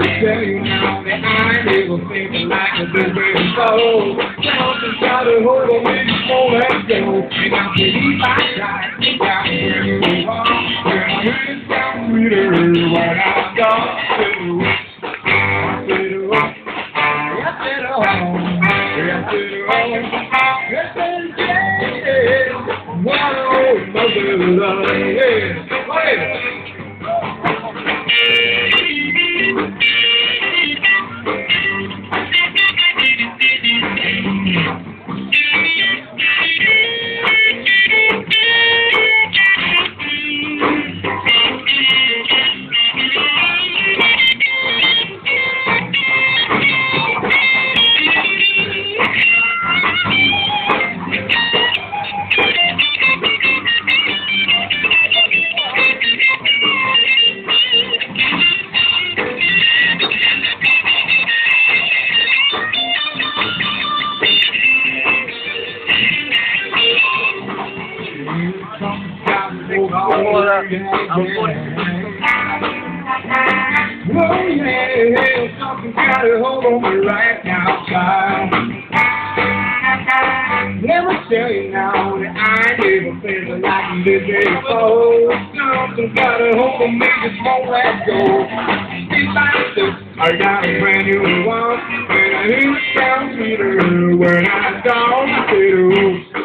tell you now that I ain't never thinking like I do before. Something got a hold on me, just won't let go. And I believe I tried, got where you are. When I hear it sound sweeter, what I got to do. I said, oh, yes, it oh, yes, it oh, yes, it yeah. Whoa, mother love, yeah. Wait. Oh yeah, something got a hold on me right now, child. Let me tell you now that I ain't never felt like this before. Something got a hold on me, just won't let go. It's like this, I got a brand new one, and I hear it sound sweeter when I don't feel.